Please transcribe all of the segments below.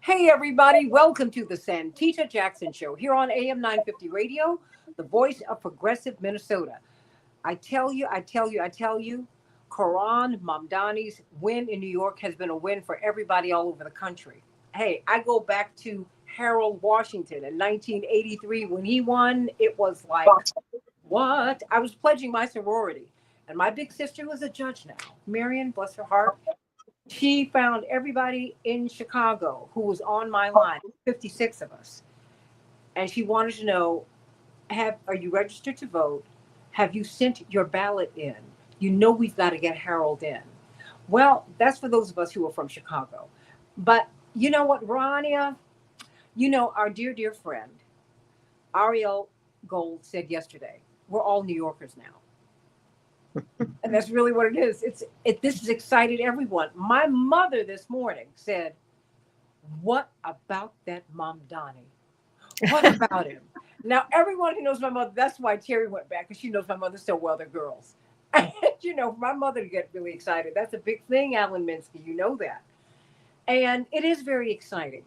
Hey, everybody, welcome to the Santita Jackson Show here on AM 950 Radio, the voice of progressive Minnesota. I tell you, Karan Mamdani's win in New York has been a win for everybody all over the country. Hey, I go back to Harold Washington in 1983 when he won. It was like, what? I was pledging my sorority. And my big sister was a judge now. Marion, bless her heart, she found everybody in Chicago who was on my line, 56 of us, and she wanted to know, have are you registered to vote? Have you sent your ballot in? You know we've got to get Harold in. Well, that's for those of us who are from Chicago. But you know what, Rania? Our dear friend, Ariel Gold said yesterday, we're all New Yorkers now. And that's really what it is. This has excited everyone. My mother this morning said, "What about that Mom Donnie? What about him?" Now everyone who knows my mother, that's why Terry went back, because she knows my mother so well. They're girls. And for my mother to get really excited, that's a big thing, Alan Minsky. You know that. And it is very exciting.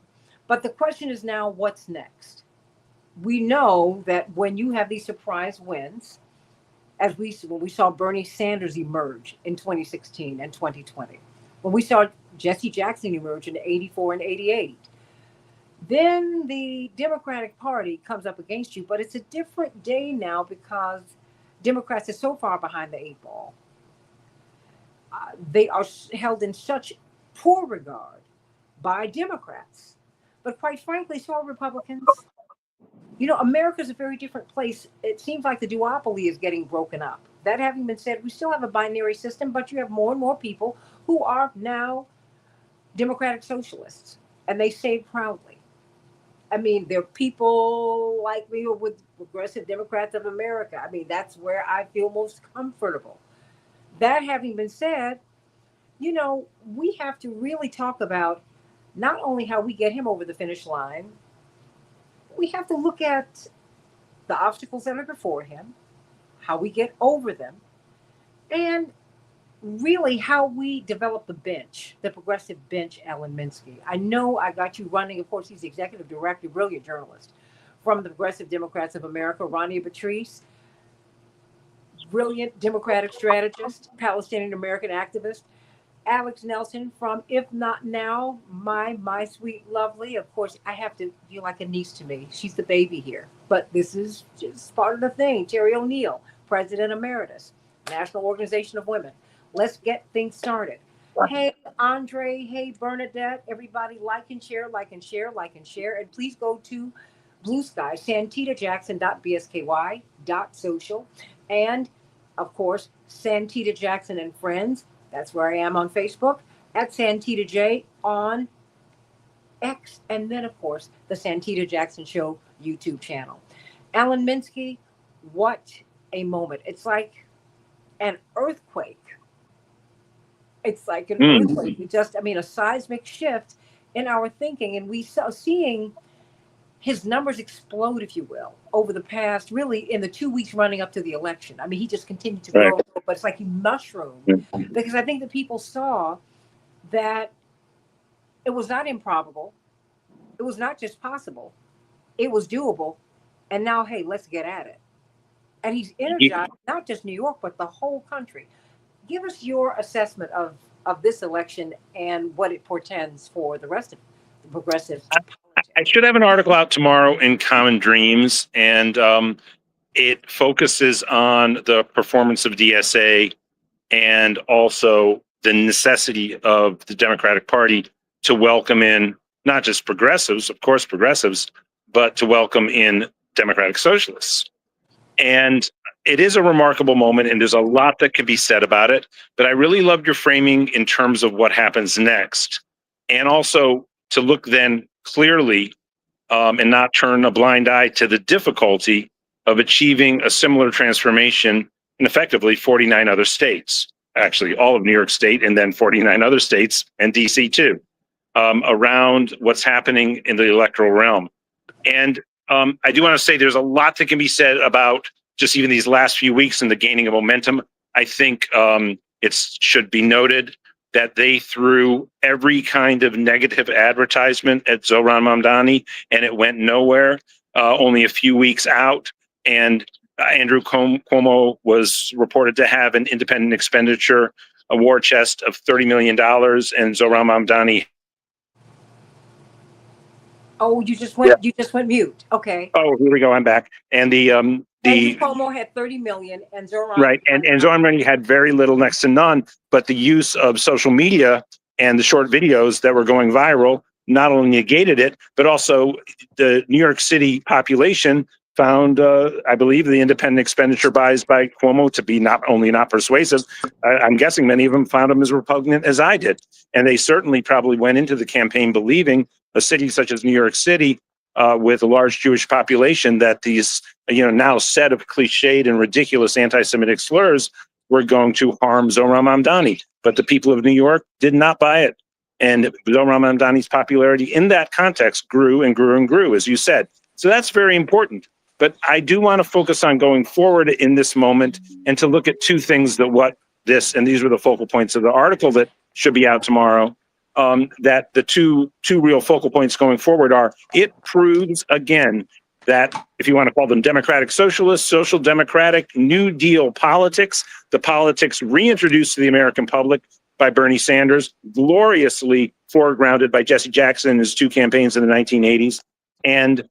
But the question is now, what's next? We know that when you have these surprise wins, as when we saw Bernie Sanders emerge in 2016 and 2020, when we saw Jesse Jackson emerge in 84 and 88, then the Democratic Party comes up against you. But it's a different day now because Democrats are so far behind the eight ball. They are held in such poor regard by Democrats. But quite frankly, so are Republicans. America's a very different place. It seems like the duopoly is getting broken up. That having been said, we still have a binary system, but you have more and more people who are now democratic socialists, and they say it proudly. I mean, they're people like me with Progressive Democrats of America. I mean, that's where I feel most comfortable. That having been said, we have to really talk about not only how we get him over the finish line, we have to look at the obstacles that are before him, how we get over them, and really how we develop the bench, the progressive bench, Alan Minsky. I know I got you running. Of course, he's the executive director, brilliant journalist from the Progressive Democrats of America, Ronnie Patrice, brilliant Democratic strategist, Palestinian American activist. Alex Nelson from If Not Now, my sweet lovely. Of course, I have to feel like a niece to me. She's the baby here. But this is just part of the thing. Terry O'Neill, President Emeritus, National Organization of Women. Let's get things started. Hey, Andre. Hey, Bernadette. Everybody like and share, like and share, like and share. And please go to Blue Sky, santitajackson.bsky.social. And, of course, Santita Jackson and Friends. That's where I am on Facebook, at Santita J on X, and then, of course, the Santita Jackson Show YouTube channel. Alan Minsky, what a moment. It's like an earthquake. It's like an earthquake. A seismic shift in our thinking. And we saw seeing his numbers explode, if you will, over the past, really in the 2 weeks running up to the election. I mean, he just continued to grow, but it's like he mushroomed, because I think that people saw that it was not improbable. It was not just possible. It was doable. And now, hey, let's get at it. And he's energized not just New York, but the whole country. Give us your assessment of this election and what it portends for the rest of the progressive. I should have an article out tomorrow in Common Dreams, and it focuses on the performance of DSA and also the necessity of the Democratic Party to welcome in not just progressives, of course, progressives, but to welcome in Democratic Socialists. And it is a remarkable moment, and there's a lot that could be said about it. But I really loved your framing in terms of what happens next, and also to look then clearly and not turn a blind eye to the difficulty of achieving a similar transformation in effectively 49 other states, actually all of New York State, and then 49 other states and DC too, around what's happening in the electoral realm. And I do want to say there's a lot that can be said about just even these last few weeks and the gaining of momentum. I think it should be noted that they threw every kind of negative advertisement at Zohran Mamdani, and it went nowhere. Only a few weeks out, and Andrew Cuomo was reported to have an independent expenditure, a war chest of $30 million, and Zohran Mamdani. Oh, you just went mute. Okay. Oh, here we go. I'm back. And Andrew Cuomo had 30 million, and Zohran. Right, and Zohran Mamdani had very little, next to none. But the use of social media and the short videos that were going viral not only negated it, but also the New York City population found, I believe, the independent expenditure buys by Cuomo to be not only not persuasive. I'm guessing many of them found him as repugnant as I did. And they certainly probably went into the campaign believing a city such as New York City, with a large Jewish population, that these, now set of cliched and ridiculous anti-Semitic slurs were going to harm Zohran Mamdani. But the people of New York did not buy it. And Zohran Mamdani's popularity in that context grew and grew and grew, as you said. So that's very important. But I do want to focus on going forward in this moment and to look at two things and these were the focal points of the article that should be out tomorrow, that the two real focal points going forward are, it proves again that, if you want to call them democratic socialists, social democratic, New Deal politics, the politics reintroduced to the American public by Bernie Sanders, gloriously foregrounded by Jesse Jackson in his two campaigns in the 1980s, and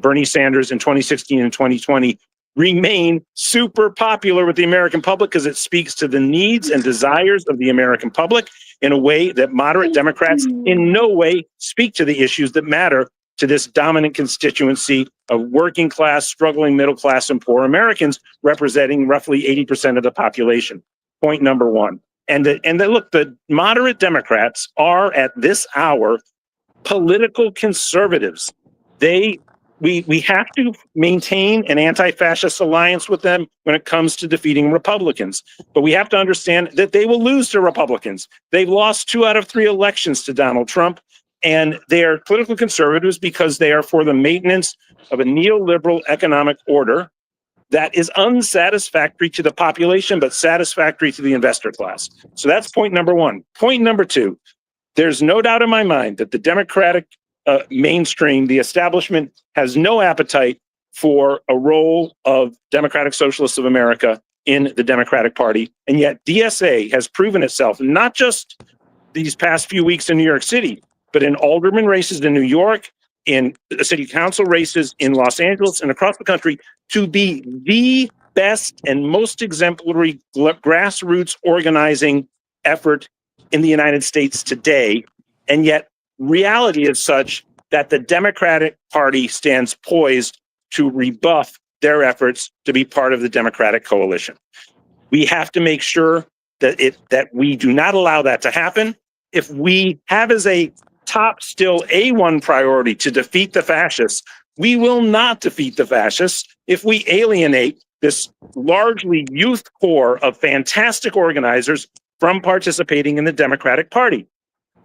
Bernie Sanders in 2016 and 2020 remain super popular with the American public because it speaks to the needs and desires of the American public in a way that moderate Democrats in no way speak to the issues that matter to this dominant constituency of working class, struggling middle class, and poor Americans, representing roughly 80% of the population. Point number one. And look, the moderate Democrats are at this hour political conservatives. We have to maintain an anti-fascist alliance with them when it comes to defeating Republicans. But we have to understand that they will lose to Republicans. They've lost 2 out of 3 elections to Donald Trump, and they are political conservatives because they are for the maintenance of a neoliberal economic order that is unsatisfactory to the population, but satisfactory to the investor class. So that's point number one. Point number two, there's no doubt in my mind that the Democratic mainstream, the establishment, has no appetite for a role of Democratic Socialists of America in the Democratic Party. And yet DSA has proven itself, not just these past few weeks in New York City, but in alderman races in New York, in city council races in Los Angeles and across the country, to be the best and most exemplary grassroots organizing effort in the United States today. And yet reality is such that the Democratic Party stands poised to rebuff their efforts to be part of the Democratic coalition. We have to make sure that we do not allow that to happen. If we have as a top, still A1 priority to defeat the fascists, we will not defeat the fascists if we alienate this largely youth core of fantastic organizers from participating in the Democratic Party.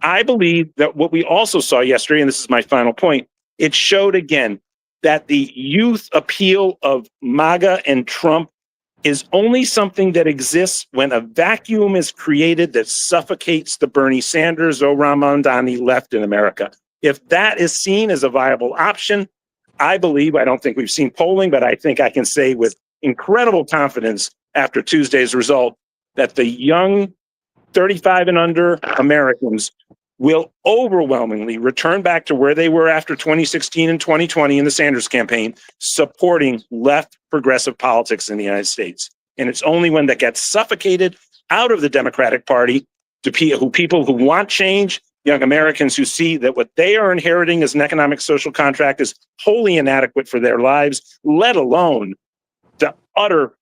I believe that what we also saw yesterday, and this is my final point, it showed again that the youth appeal of MAGA and Trump is only something that exists when a vacuum is created that suffocates the Bernie Sanders, Zohran Mamdani left in America. If that is seen as a viable option, I don't think we've seen polling, but I think I can say with incredible confidence after Tuesday's result that the young 35 and under Americans will overwhelmingly return back to where they were after 2016 and 2020 in the Sanders campaign, supporting left progressive politics in the United States. And it's only when that gets suffocated out of the Democratic Party to people who want change, young Americans who see that what they are inheriting as an economic social contract is wholly inadequate for their lives, let alone the utter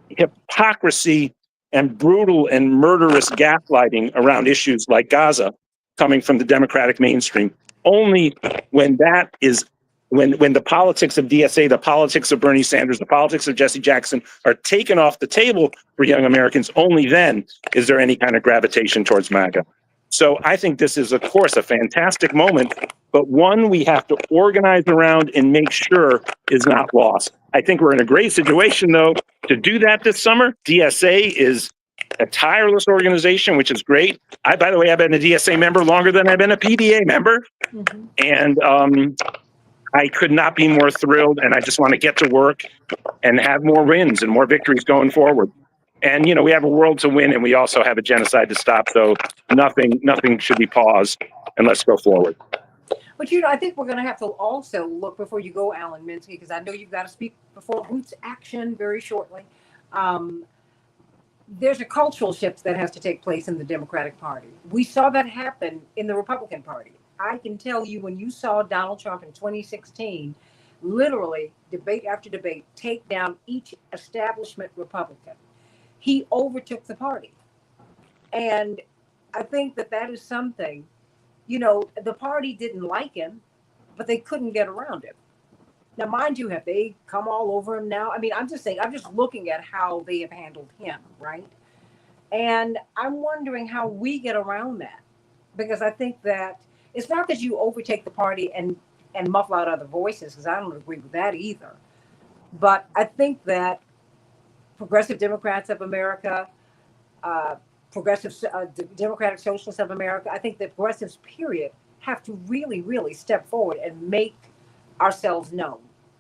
hypocrisy and brutal and murderous gaslighting around issues like Gaza coming from the Democratic mainstream. Only when that is, when the politics of DSA, the politics of Bernie Sanders, the politics of Jesse Jackson are taken off the table for young Americans, only then is there any kind of gravitation towards MAGA. So I think this is, of course, a fantastic moment, but one we have to organize around and make sure is not lost. I think we're in a great situation, though, to do that this summer. DSA is a tireless organization, which is great. By the way, I've been a DSA member longer than I've been a PDA member. Mm-hmm. And I could not be more thrilled. And I just want to get to work and have more wins and more victories going forward. And, we have a world to win, and we also have a genocide to stop. So nothing should be paused, and let's go forward. But, I think we're going to have to also look before you go, Alan Minsky, because I know you've got to speak before Roots Action very shortly. There's a cultural shift that has to take place in the Democratic Party. We saw that happen in the Republican Party. I can tell you, when you saw Donald Trump in 2016, literally debate after debate, take down each establishment Republican, he overtook the party. And I think that is something, the party didn't like him, but they couldn't get around him. Now, mind you, have they come all over him now? I mean, I'm just looking at how they have handled him, right? And I'm wondering how we get around that, because I think that it's not that you overtake the party and muffle out other voices, because I don't agree with that either. But I think that Progressive Democrats of America, Democratic Socialists of America, I think that progressives, period, have to really, really step forward and make ourselves known.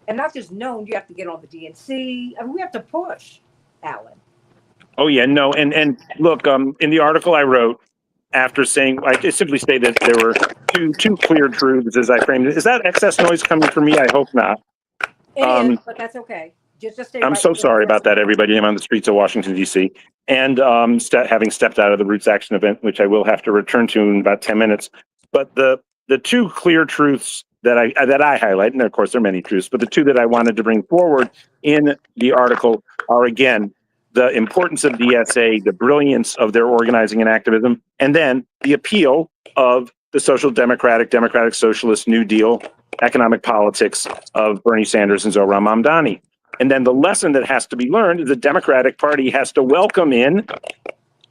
And not just known, you have to get on the DNC. I mean, we have to push, Alan. Oh, yeah, no. And look, in the article I wrote, after saying, I simply say that there were two clear truths as I framed it. Is that excess noise coming from me? I hope not. It is, but that's okay. Just stay I'm right so sorry about that, everybody. I'm on the streets of Washington, D.C. And having stepped out of the Roots Action event, which I will have to return to in about 10 minutes. But the two clear truths that I highlight, and of course there are many truths, but the two that I wanted to bring forward in the article are, again, the importance of DSA, the brilliance of their organizing and activism, and then the appeal of the social democratic socialist New Deal economic politics of Bernie Sanders and Zohran Mamdani. And then the lesson that has to be learned is the Democratic Party has to welcome in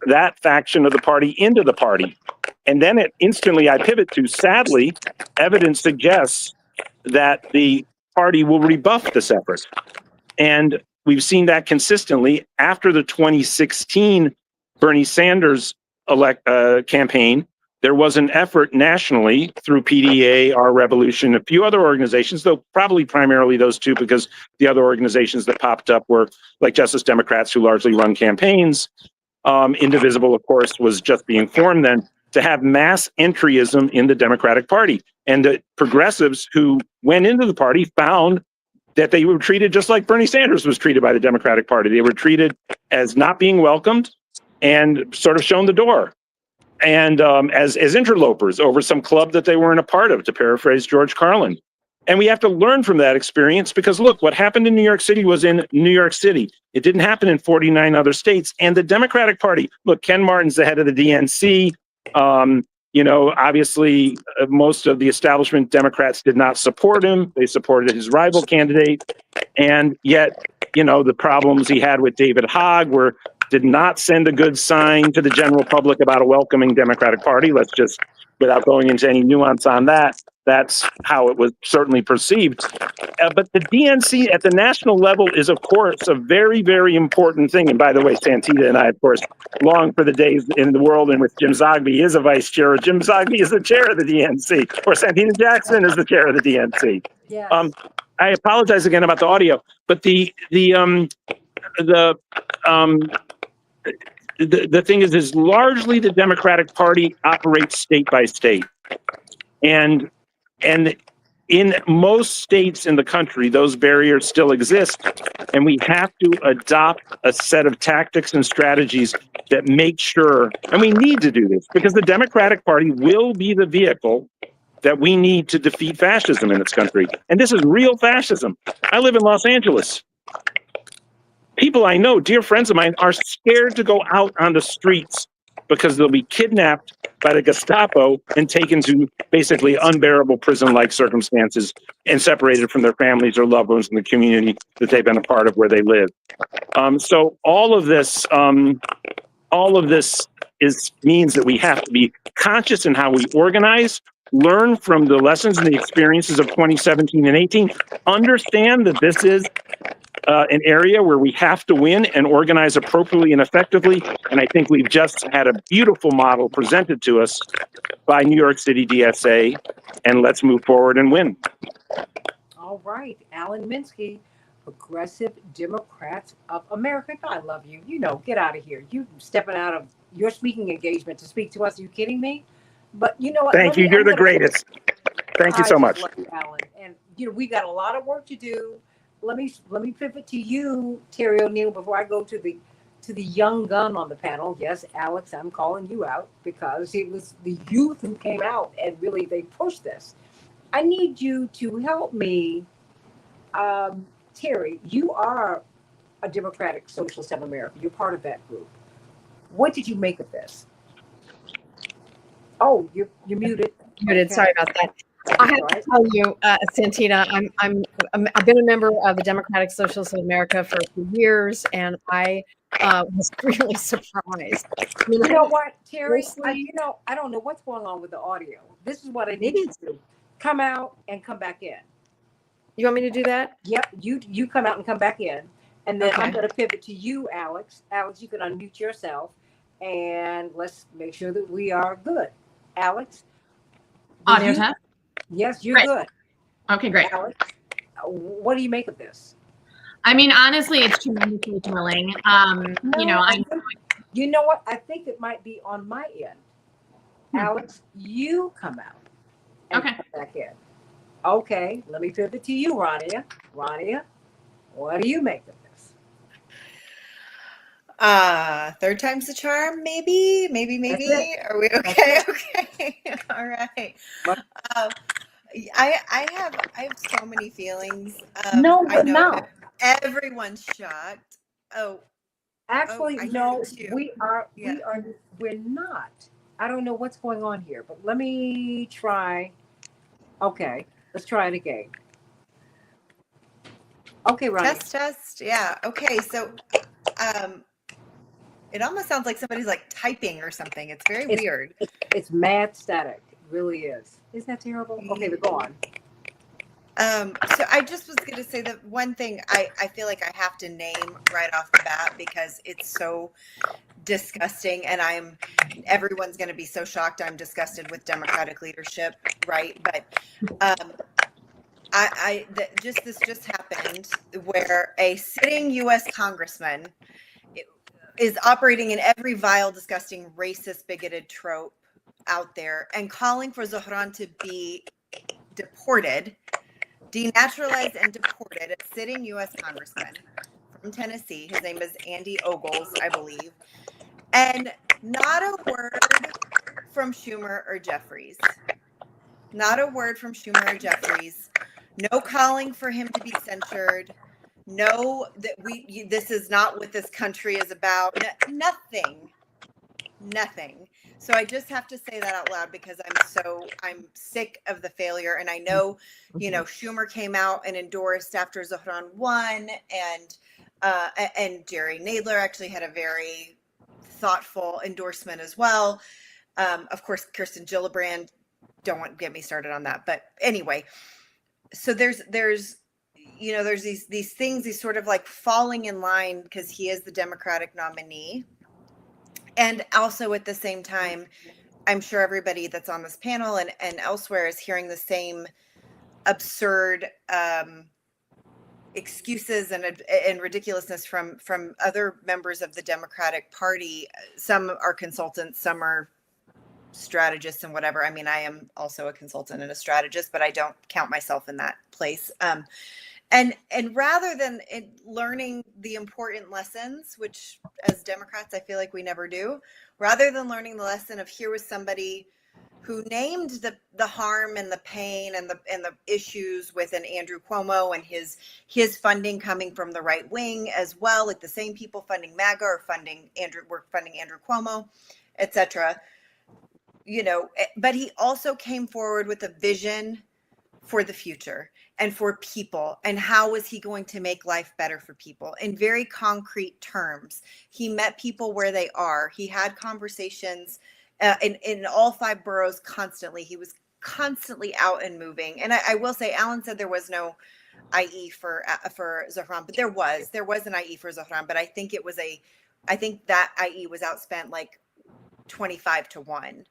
that faction of the party into the party. And then I pivot to, sadly, evidence suggests that the party will rebuff this effort. And we've seen that consistently after the 2016 Bernie Sanders campaign. There was an effort nationally through PDA, Our Revolution, a few other organizations, though probably primarily those two, because the other organizations that popped up were like Justice Democrats, who largely run campaigns. Indivisible, of course, was just being formed then, to have mass entryism in the Democratic Party. And the progressives who went into the party found that they were treated just like Bernie Sanders was treated by the Democratic Party. They were treated as not being welcomed and sort of shown the door. And as interlopers over some club that they weren't a part of, to paraphrase George Carlin. And we have to learn from that experience, because look, what happened in New York City was in New York City. It didn't happen in 49 other states. And the Democratic Party, look, Ken Martin's the head of the DNC. Obviously, most of the establishment Democrats did not support him. They supported his rival candidate. And yet, the problems he had with David Hogg did not send a good sign to the general public about a welcoming Democratic Party. Let's just, without going into any nuance on that, that's how it was certainly perceived. But the DNC at the national level is, of course, a very, very important thing. And by the way, Santita and I, of course, long for the days in the world in which Jim Zogby is a vice chair, or Jim Zogby is the chair of the DNC, or Santita Jackson is the chair of the DNC. Yes. I apologize again about the audio, but the thing is largely the Democratic Party operates state by state. And in most states in the country, those barriers still exist. And we have to adopt a set of tactics and strategies that make sure, and we need to do this, because the Democratic Party will be the vehicle that we need to defeat fascism in this country. And this is real fascism. I live in Los Angeles. People I know, dear friends of mine, are scared to go out on the streets because they'll be kidnapped by the Gestapo and taken to basically unbearable prison-like circumstances and separated from their families or loved ones in the community that they've been a part of where they live. So all of this means that we have to be conscious in how we organize, learn from the lessons and the experiences of 2017 and 18, understand that this is an area where we have to win and organize appropriately and effectively. And I think we've just had a beautiful model presented to us by New York City DSA. And let's move forward and win. All right, Alan Minsky, Progressive Democrats of America. I love you. Get out of here. You stepping out of your speaking engagement to speak to us. Are you kidding me? But you know what? Thank you. You're the greatest. Thank you so much. Love you, Alan. And we got a lot of work to do. Let me pivot to you, Terry O'Neill, before I go to the young gun on the panel. Yes, Alex, I'm calling you out because it was the youth who came out and really they pushed this. I need you to help me. Terry, you are a Democratic Socialist of America. You're part of that group. What did you make of this? Oh, you're muted. Muted. Okay. Sorry about that. I have to tell you, Santita, I've been a member of the Democratic Socialists of America for a few years, and I was really surprised. You know what, Terry? I don't know what's going on with the audio. This is what I need you to do. Come out and come back in. You want me to do that? Yep. You come out and come back in, and then I'm going to pivot to you, Alex. Alex, you can unmute yourself, and let's make sure that we are good. Alex, audio test. Yes, you're good. Okay, great. Alex, what do you make of this? I mean, honestly, it's tremendously thrilling. You know what? I think it might be on my end. Alex, you come out and come back in. Okay, let me pivot to you, Rania. Rania, what do you make of this? Third time's the charm, maybe. Are we okay? Okay. All right. I have so many feelings. No, but no. Everyone's shocked. Actually, no, we're not. I don't know what's going on here, but let me try. Okay, let's try it again. Okay, Rania. Test. Yeah. Okay. So, it almost sounds like somebody's like typing or something. It's very weird. It's mad static. It really is. Isn't that terrible? Okay, but go on. So I just was going to say that one thing I feel like I have to name right off the bat because it's so disgusting, and everyone's going to be so shocked I'm disgusted with Democratic leadership, right? But this just happened where a sitting U.S. congressman is operating in every vile, disgusting, racist, bigoted trope out there and calling for Zohran to be deported, denaturalized and deported, a sitting U.S. congressman from Tennessee. His name is Andy Ogles, I believe. And not a word from Schumer or Jeffries. Not a word from Schumer or Jeffries. No calling for him to be censured. No, that this is not what this country is about. Nothing. So I just have to say that out loud because I'm sick of the failure. And I know, Schumer came out and endorsed after Zohran won, and Jerry Nadler actually had a very thoughtful endorsement as well. Of course, Kirsten Gillibrand, don't get me started on that. But anyway, so there's these things, these sort of like falling in line because he is the Democratic nominee. And also at the same time, I'm sure everybody that's on this panel and elsewhere is hearing the same absurd excuses and ridiculousness from other members of the Democratic Party. Some are consultants, some are strategists and whatever. I mean, I am also a consultant and a strategist, but I don't count myself in that place. And rather than learning the important lessons, which as Democrats, I feel like we never do, rather than learning the lesson of here was somebody who named the harm and the pain and the issues with an Andrew Cuomo and his funding coming from the right wing as well, like the same people funding MAGA or funding Andrew Cuomo, etc. But he also came forward with a vision for the future and for people, and how was he going to make life better for people in very concrete terms. He met people where they are. He had conversations in all 5 boroughs constantly. He was constantly out and moving. And I will say, Alan said there was no IE for Zohran, but there was an IE for Zohran, but I think that IE was outspent like 25-1.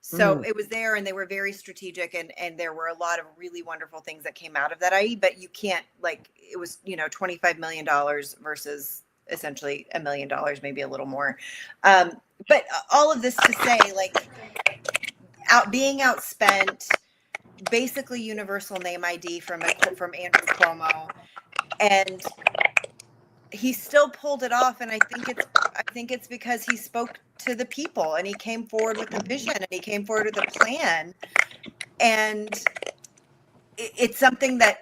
So it was there, and they were very strategic, and there were a lot of really wonderful things that came out of that IE, but you can't, like, it was, $25 million versus essentially $1 million, maybe a little more. But all of this to say, like, being outspent, basically universal name ID from Andrew Cuomo, and he still pulled it off. And I think it's because he spoke to the people, and he came forward with a vision, and he came forward with a plan, and it's something that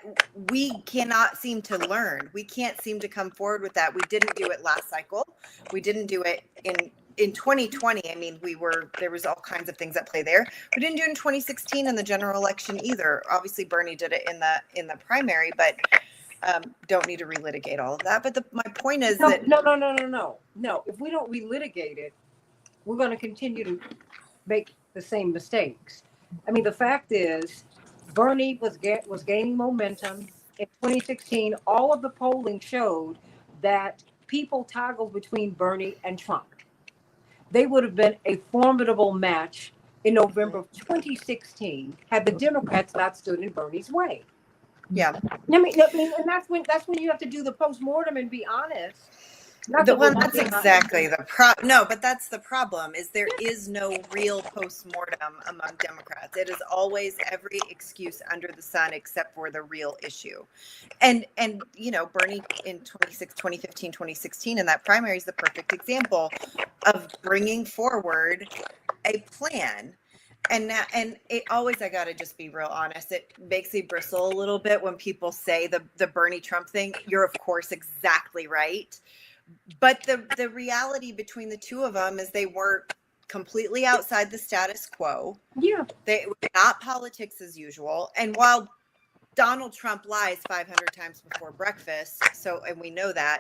we cannot seem to learn. We can't seem to come forward with that. We didn't do it last cycle. We didn't do it in 2020. I mean, there was all kinds of things at play there. We didn't do it in 2016 in the general election either. Obviously, Bernie did it in the primary, but don't need to relitigate all of that. But my point is No. If we don't relitigate it, we're going to continue to make the same mistakes. I mean, the fact is, Bernie was gaining momentum in 2016. All of the polling showed that people toggled between Bernie and Trump. They would have been a formidable match in November of 2016 had the Democrats not stood in Bernie's way. Yeah. I mean, and that's when you have to do the postmortem and be honest. That's exactly the problem. No, but that's the problem, is there is no real postmortem among Democrats. It is always every excuse under the sun except for the real issue. And Bernie in 2015, 2016 in that primary is the perfect example of bringing forward a plan. And it always, I got to just be real honest, it makes me bristle a little bit when people say the Bernie Trump thing. You're of course exactly right. But the reality between the two of them is they were completely outside the status quo. Yeah. They were not politics as usual. And while Donald Trump lies 500 times before breakfast, and we know that,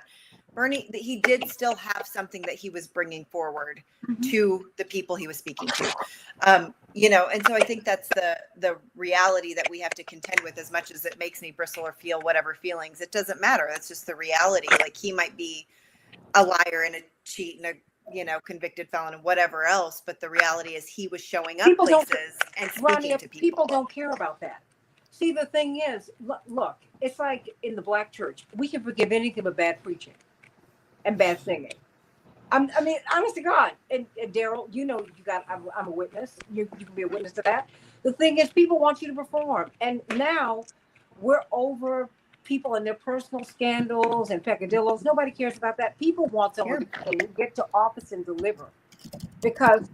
Bernie, he did still have something that he was bringing forward to the people he was speaking to. And so I think that's the reality that we have to contend with. As much as it makes me bristle or feel whatever feelings, it doesn't matter. That's just the reality. Like, he might be a liar and a cheat and a convicted felon and whatever else, but the reality is he was showing up places and speaking to people. People don't care about that. See, the thing is, look, it's like in the black church, we can forgive anything but bad preaching and bad singing. I mean, honest to God, and Daryl, I'm a witness. You can be a witness to that. The thing is, people want you to perform, and now we're over people and their personal scandals and peccadillos. Nobody cares about that. People want someone to get to office and deliver. Because,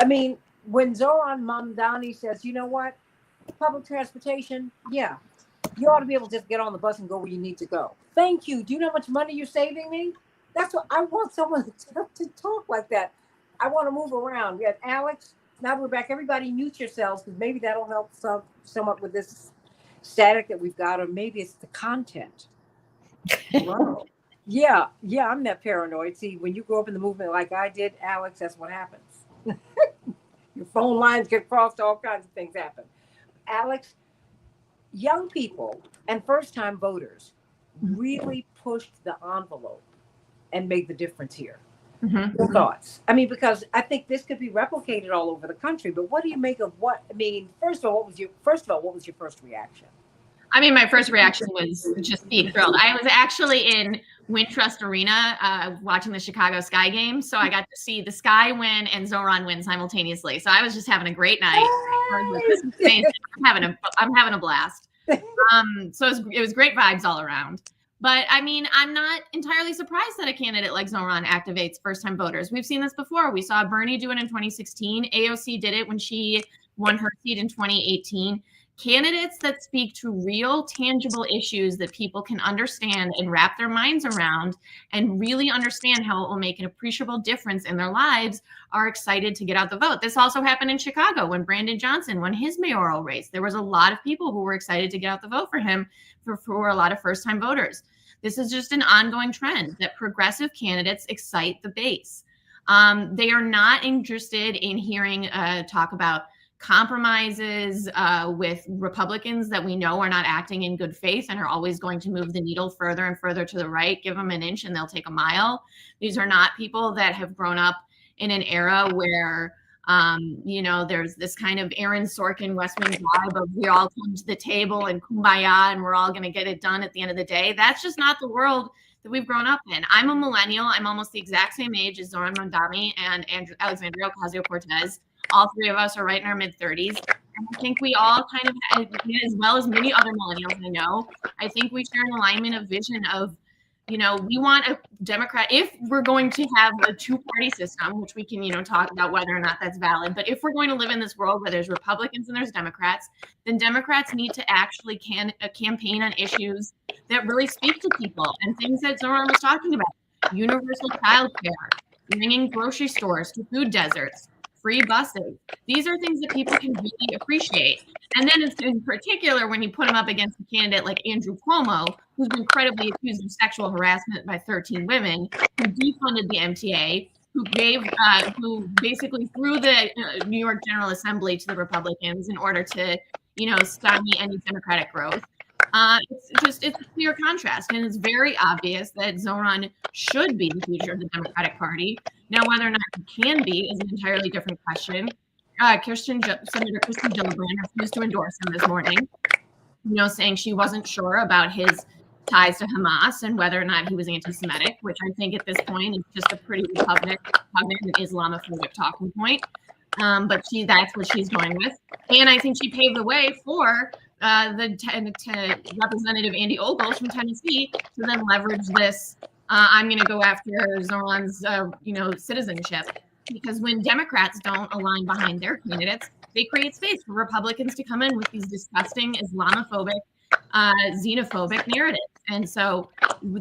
I mean, when Zohran Mamdani says, you know what, public transportation, yeah, you ought to be able to just get on the bus and go where you need to go. Thank you. Do you know how much money you're saving me? That's what I want, someone to talk like that. I want to move around. We had Alex. Now we're back. Everybody mute yourselves, because maybe that'll help somewhat with this static that we've got, or maybe it's the content. Wow. Yeah, I'm that paranoid. See, when you grow up in the movement like I did, Alex, that's what happens. Your phone lines get crossed, all kinds of things happen. Alex, young people and first-time voters really pushed the envelope and made the difference here. Your thoughts? I mean, because I think this could be replicated all over the country. But what do you make of what? I mean, first of all, what was your first reaction? I mean, my first reaction was just being thrilled. I was actually in Wintrust Arena watching the Chicago Sky game, so I got to see the Sky win and Zohran win simultaneously. So I was just having a great night. I'm having a blast. So it was great vibes all around. But I mean, I'm not entirely surprised that a candidate like Zohran activates first-time voters. We've seen this before. We saw Bernie do it in 2016. AOC did it when she won her seat in 2018. Candidates that speak to real, tangible issues that people can understand and wrap their minds around and really understand how it will make an appreciable difference in their lives are excited to get out the vote. This also happened in Chicago when Brandon Johnson won his mayoral race. There was a lot of people who were excited to get out the vote for him, for a lot of first-time voters. This is just an ongoing trend that progressive candidates excite the base. They are not interested in hearing talk about compromises with Republicans that we know are not acting in good faith and are always going to move the needle further and further to the right. Give them an inch and they'll take a mile. These are not people that have grown up in an era where there's this kind of Aaron Sorkin, West Wing vibe of we all come to the table and kumbaya and we're all going to get it done at the end of the day. That's just not the world that we've grown up in. I'm a millennial. I'm almost the exact same age as Zoran Mondani and Alexandria Ocasio-Cortez. All three of us are right in our mid-30s. And I think we all kind of, as well as many other millennials I know, I think we share an alignment of vision of, we want a Democrat, if we're going to have a two-party system, which we can, talk about whether or not that's valid, but if we're going to live in this world where there's Republicans and there's Democrats, then Democrats need to actually campaign on issues that really speak to people and things that Zoran was talking about. Universal child care, bringing grocery stores to food deserts, free buses. These are things that people can really appreciate. And then in particular, when you put them up against a candidate like Andrew Cuomo, who's been credibly accused of sexual harassment by 13 women, who defunded the MTA, who basically threw the New York General Assembly to the Republicans in order to, stymie any Democratic growth. It's a clear contrast, and it's very obvious that Zoran should be the future of the Democratic Party. Now, whether or not he can be is an entirely different question. Senator Kirsten Gillibrand refused to endorse him this morning, saying she wasn't sure about his ties to Hamas and whether or not he was anti-Semitic, which I think at this point is just a pretty repugnant and Islamophobic talking point. But that's what she's going with. And I think she paved the way for Representative Andy Ogles from Tennessee to then leverage this. I'm going to go after Zoran's, citizenship, because when Democrats don't align behind their candidates, they create space for Republicans to come in with these disgusting Islamophobic, xenophobic narratives. And so, the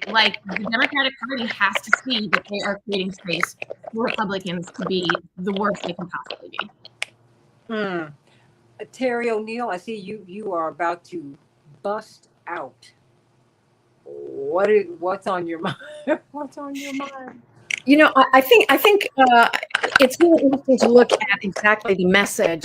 Democratic Party has to see that they are creating space for Republicans to be the worst they can possibly be. Terry O'Neill, I see you are about to bust out. What's on your mind? What's on your mind? I think it's really interesting to look at exactly the message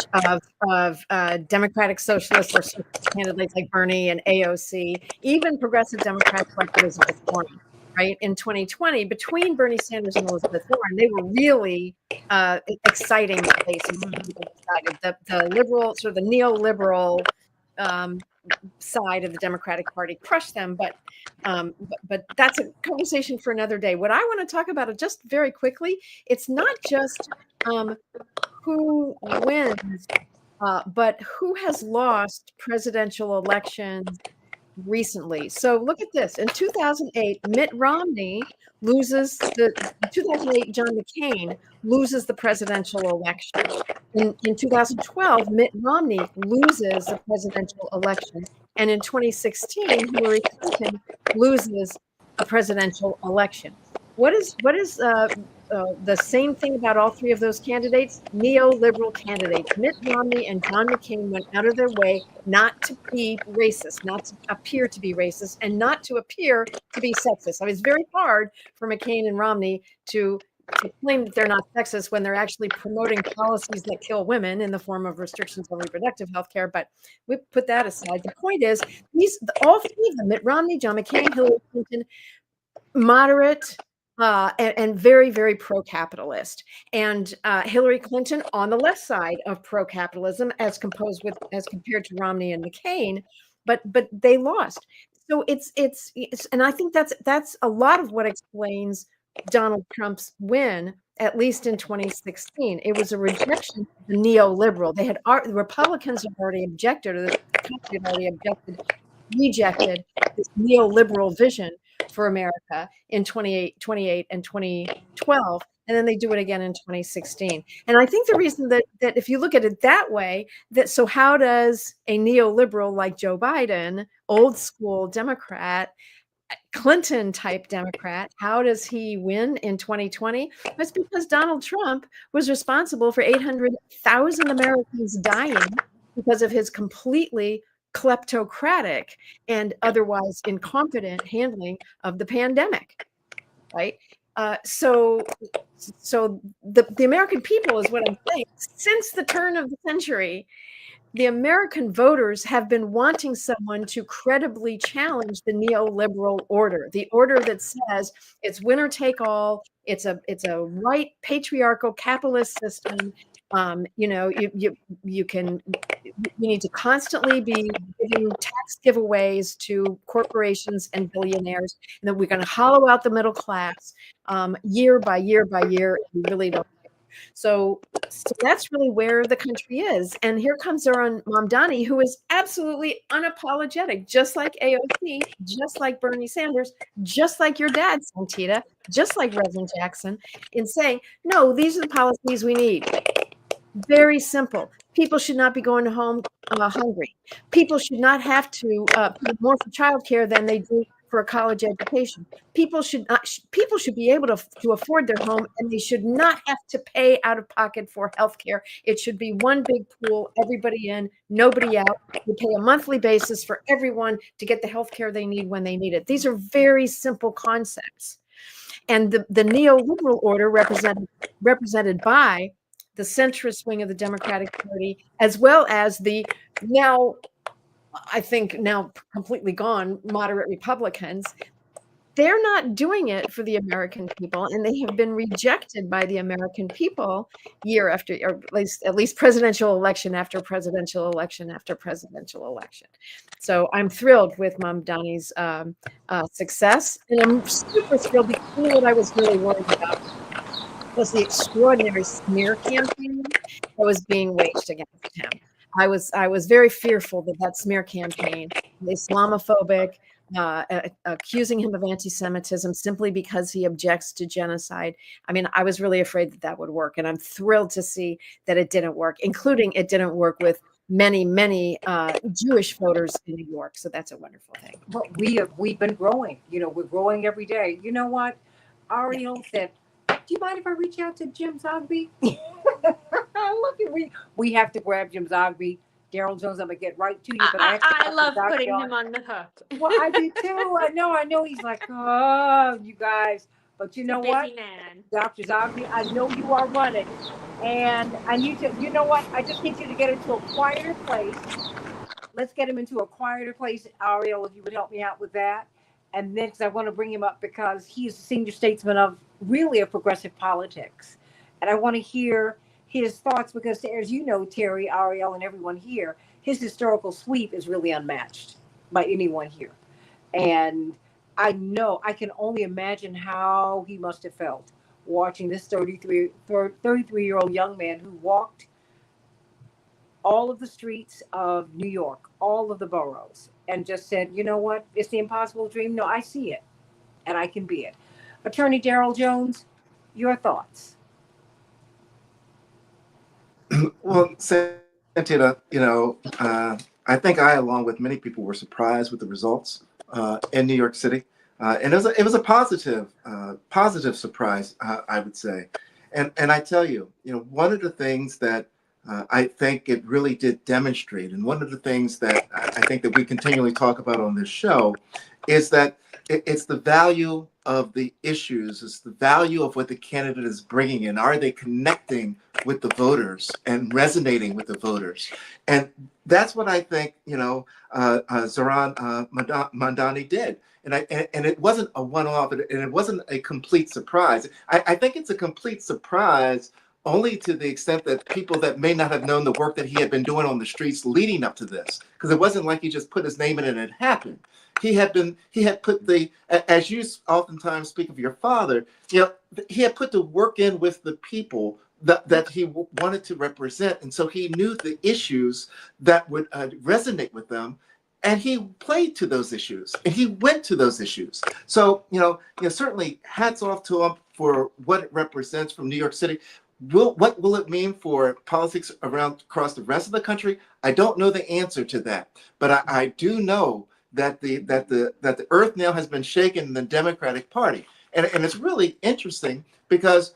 of Democratic Socialists or socialist candidates like Bernie and AOC, even progressive Democrats like Elizabeth Warren, right? In 2020, between Bernie Sanders and Elizabeth Warren, they were really exciting places. The liberal, sort of the neoliberal side of the Democratic Party crushed them, but that's a conversation for another day. What I want to talk about just very quickly, it's not just who wins, but who has lost presidential elections recently. So look at this. In 2008, Mitt Romney loses 2008, John McCain loses the presidential election. In 2012, Mitt Romney loses the presidential election. And in 2016, Hillary Clinton loses a presidential election. What is the same thing about all three of those candidates? Neoliberal candidates. Mitt Romney and John McCain went out of their way not to be racist, not to appear to be racist, and not to appear to be sexist. I mean, it's very hard for McCain and Romney to claim that they're not sexist when they're actually promoting policies that kill women in the form of restrictions on reproductive health care. But we put that aside. The point is, all three of them, Mitt Romney, John McCain, Hillary Clinton, moderate and very, very pro-capitalist. And Hillary Clinton on the left side of pro-capitalism as compared to Romney and McCain, but they lost. So it's and I think that's a lot of what explains Donald Trump's win, at least in 2016. It was a rejection of the neoliberal. The Republicans had already objected, or the country had already rejected this neoliberal vision for America in 2008 and 2012. And then they do it again in 2016. And I think the reason that if you look at it that way, so how does a neoliberal like Joe Biden, old school Democrat, Clinton type Democrat, how does he win in 2020? That's because Donald Trump was responsible for 800,000 Americans dying because of his completely kleptocratic and otherwise incompetent handling of the pandemic, right? So the American people is what I'm saying. Since the turn of the century, the American voters have been wanting someone to credibly challenge the neoliberal order, the order that says it's winner take all. It's a white patriarchal capitalist system. You need to constantly be giving tax giveaways to corporations and billionaires, and that we're going to hollow out the middle class year by year by year. And we really don't. So that's really where the country is. And here comes our own Mamdani, who is absolutely unapologetic, just like AOC, just like Bernie Sanders, just like your dad, Santita, just like Reverend Jackson, in saying, no, these are the policies we need. Very simple. People should not be going home hungry. People should not have to pay more for childcare than they do for a college education. People should be able to afford their home, and they should not have to pay out of pocket for health care. It should be one big pool, everybody in, nobody out. You pay a monthly basis for everyone to get the health care they need when they need it. These are very simple concepts. And the neoliberal order represented by the centrist wing of the Democratic Party, as well as the now completely gone moderate Republicans, they're not doing it for the American people, and they have been rejected by the American people year after, or at least presidential election after presidential election after presidential election. So I'm thrilled with Mamdani's success, and I'm super thrilled because you know what I was really worried about was the extraordinary smear campaign that was being waged against him. I was very fearful that smear campaign, Islamophobic, accusing him of anti-Semitism simply because he objects to genocide. I mean, I was really afraid that would work, and I'm thrilled to see that it didn't work, including it didn't work with many Jewish voters in New York. So that's a wonderful thing. Well, we've been growing. We're growing every day. You know what? Ariel said, "Do you mind if I reach out to Jim Zogby?" Look, we have to grab Jim Zogby. Daryl Jones, I'm gonna get right to you. But I love putting him on the hook. Well, I do too. I know. He's like, oh, you guys. But you know what, man. Dr. Zogby, I know you are running, and I need to. You know what? I just need you to get into a quieter place. Let's get him into a quieter place, Ariel. If you would help me out with that. And then, because I want to bring him up because he's a senior statesman of progressive politics. And I want to hear his thoughts because, as you know, Terry, Ariel, and everyone here, his historical sweep is really unmatched by anyone here. And I know, I can only imagine how he must have felt watching this 33-year-old young man who walked all of the streets of New York, all of the boroughs, and just said, you know what, it's the impossible dream. No, I see it, and I can be it. Attorney Daryl Jones, your thoughts? Well, Santita, I think along with many people, were surprised with the results in New York City, and it was a positive surprise, I would say. And I tell you, one of the things that I think it really did demonstrate, and one of the things that I think that we continually talk about on this show, is that it's the value of the issues, it's the value of what the candidate is bringing in. Are they connecting with the voters and resonating with the voters? And that's what I think, Zohran Mamdani did. And it wasn't a one-off, and it wasn't a complete surprise. I think it's a complete surprise only to the extent that people that may not have known the work that he had been doing on the streets leading up to this, because it wasn't like he just put his name in and it happened. He had put as you oftentimes speak of your father, he had put the work in with the people that he wanted to represent. And so he knew the issues that would resonate with them. And he played to those issues, and he went to those issues. So, certainly hats off to him for what it represents from New York City. What will it mean for politics across the rest of the country? I don't know the answer to that, but I do know that the earth now has been shaken in the Democratic Party, and it's really interesting because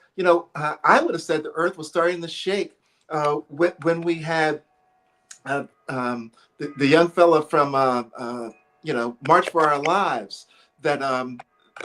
I would have said the earth was starting to shake when we had the young fella from March for Our Lives that